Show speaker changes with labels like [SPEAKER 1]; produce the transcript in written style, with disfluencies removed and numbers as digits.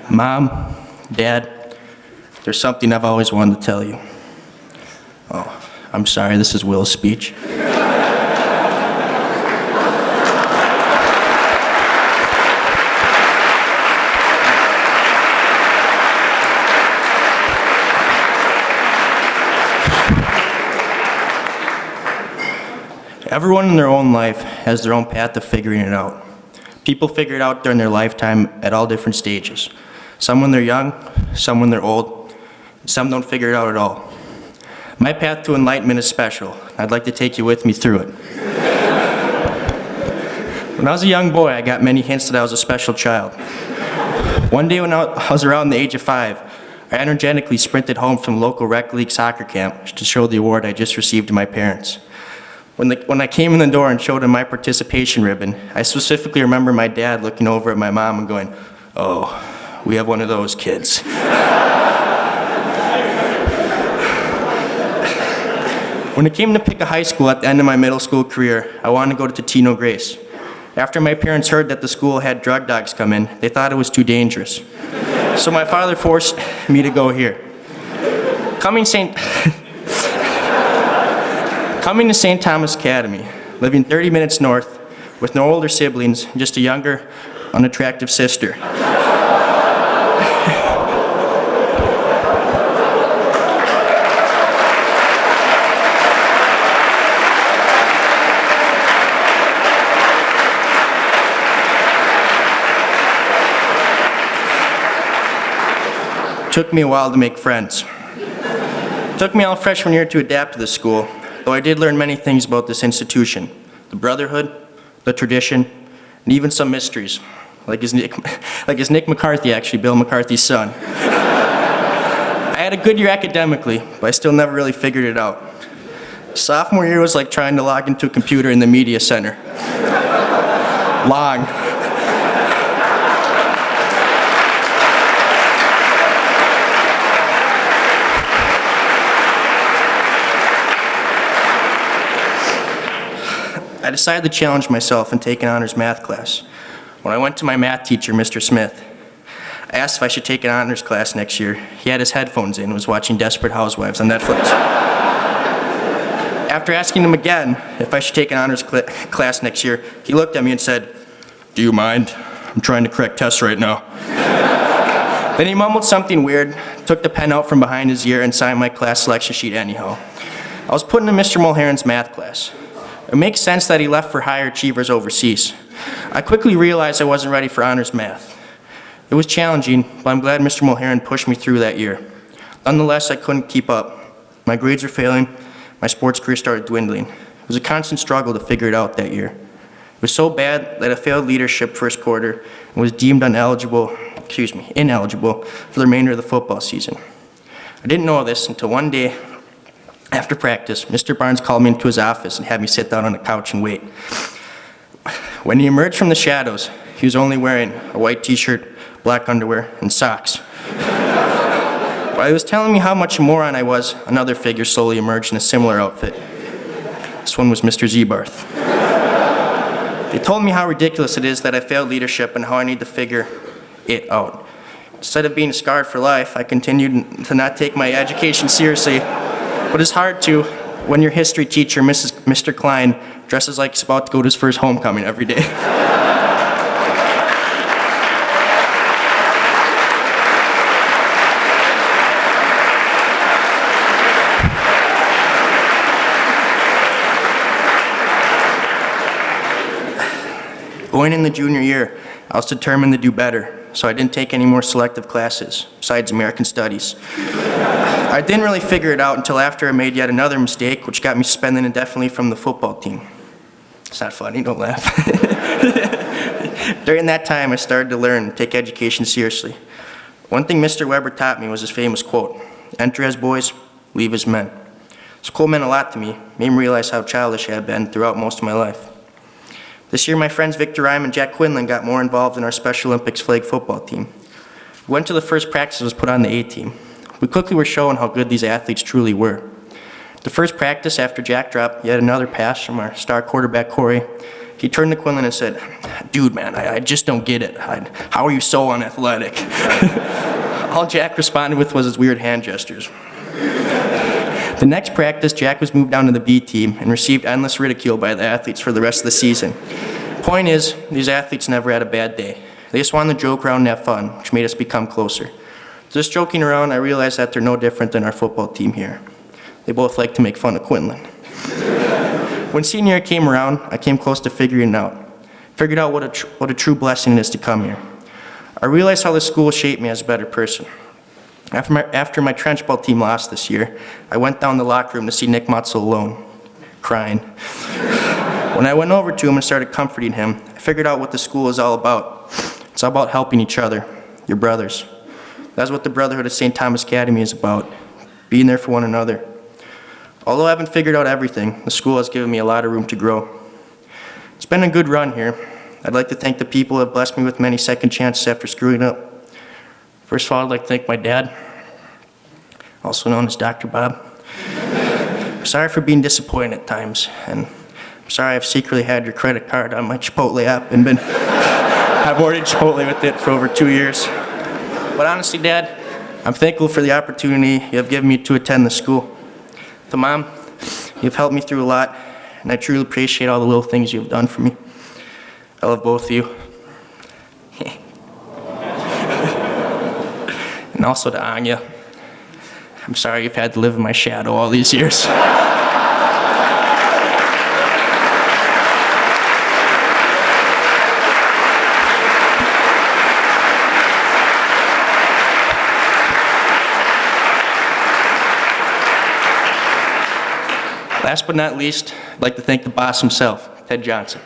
[SPEAKER 1] Mom, Dad, there's something I've always wanted to tell you. Oh, I'm sorry, this is Will's speech. Everyone in their own life has their own path of figuring it out. People figure it out during their lifetime at all different stages. Some when they're young, some when they're old, some don't figure it out at all. My path to enlightenment is special. I'd like to take you with me through it. When I was a young boy, I got many hints that I was a special child. One day when I was around the age of 5, I energetically sprinted home from local rec league soccer camp to show the award I just received to my parents. When I came in the door and showed him my participation ribbon, I specifically remember my dad looking over at my mom and going, "Oh, we have one of those kids." When it came to pick a high school at the end of my middle school career, I wanted to go to Tino Grace. After my parents heard that the school had drug dogs come in, they thought it was too dangerous. So my father forced me to go here. Coming to St. Thomas Academy, living 30 minutes north, with no older siblings, just a younger, unattractive sister. Took me a while to make friends. Took me all freshman year to adapt to the school, though I did learn many things about this institution: the brotherhood, the tradition, and even some mysteries, like his Nick McCarthy, actually, Bill McCarthy's son. I had a good year academically, but I still never really figured it out. Sophomore year was like trying to log into a computer in the media center. Long. I decided to challenge myself and take an honors math class. When I went to my math teacher, Mr. Smith, I asked if I should take an honors class next year. He had his headphones in and was watching Desperate Housewives on Netflix. After asking him again if I should take an honors class next year, he looked at me and said, "Do you mind? I'm trying to correct tests right now." Then he mumbled something weird, took the pen out from behind his ear, and signed my class selection sheet anyhow. I was put into Mr. Mulheron's math class. It makes sense that he left for higher achievers overseas. I quickly realized I wasn't ready for honors math. It was challenging, but I'm glad Mr. Mulheron pushed me through that year. Nonetheless, I couldn't keep up. My grades were failing, my sports career started dwindling. It was a constant struggle to figure it out that year. It was so bad that I failed leadership first quarter and was deemed ineligible for the remainder of the football season. I didn't know this until one day, after practice, Mr. Barnes called me into his office and had me sit down on a couch and wait. When he emerged from the shadows, he was only wearing a white t-shirt, black underwear, and socks. While he was telling me how much a moron I was, another figure slowly emerged in a similar outfit. This one was Mr. Zebarth. They told me how ridiculous it is that I failed leadership and how I need to figure it out. Instead of being scarred for life, I continued to not take my education seriously. But it's hard to when your history teacher, Mr. Klein, dresses like he's about to go to his first homecoming every day. Going in the junior year, I was determined to do better, so I didn't take any more selective classes, besides American Studies. I didn't really figure it out until after I made yet another mistake, which got me suspended indefinitely from the football team. It's not funny, don't laugh. During that time, I started to learn and take education seriously. One thing Mr. Weber taught me was his famous quote, "Enter as boys, leave as men." This quote meant a lot to me, made me realize how childish I had been throughout most of my life. This year, my friends Victor Rhyme and Jack Quinlan got more involved in our Special Olympics flag football team. We went to the first practice that was put on the A team. We quickly were shown how good these athletes truly were. The first practice after Jack dropped yet another pass from our star quarterback, Corey, he turned to Quinlan and said, "Dude, man, I just don't get it. How are you so unathletic?" All Jack responded with was his weird hand gestures. The next practice, Jack was moved down to the B team and received endless ridicule by the athletes for the rest of the season. Point is, these athletes never had a bad day. They just wanted to joke around and have fun, which made us become closer. Just joking around, I realized that they're no different than our football team here. They both like to make fun of Quinlan. When senior year came around, I came close to figuring it out. Figured out what a true blessing it is to come here. I realized how this school shaped me as a better person. After my trench ball team lost this year, I went down the locker room to see Nick Mutzel alone, crying. When I went over to him and started comforting him, I figured out what the school is all about. It's all about helping each other, your brothers. That's what the Brotherhood of St. Thomas Academy is about, being there for one another. Although I haven't figured out everything, the school has given me a lot of room to grow. It's been a good run here. I'd like to thank the people who have blessed me with many second chances after screwing up. First of all, I'd like to thank my dad, also known as Dr. Bob. I'm sorry for being disappointed at times, and I'm sorry I've secretly had your credit card on my Chipotle app and I've ordered Chipotle with it for over 2 years. But honestly, Dad, I'm thankful for the opportunity you have given me to attend the school. To Mom, you've helped me through a lot, and I truly appreciate all the little things you've done for me. I love both of you. And also to Anya, I'm sorry you've had to live in my shadow all these years. Last but not least, I'd like to thank the boss himself, Ted Johnson.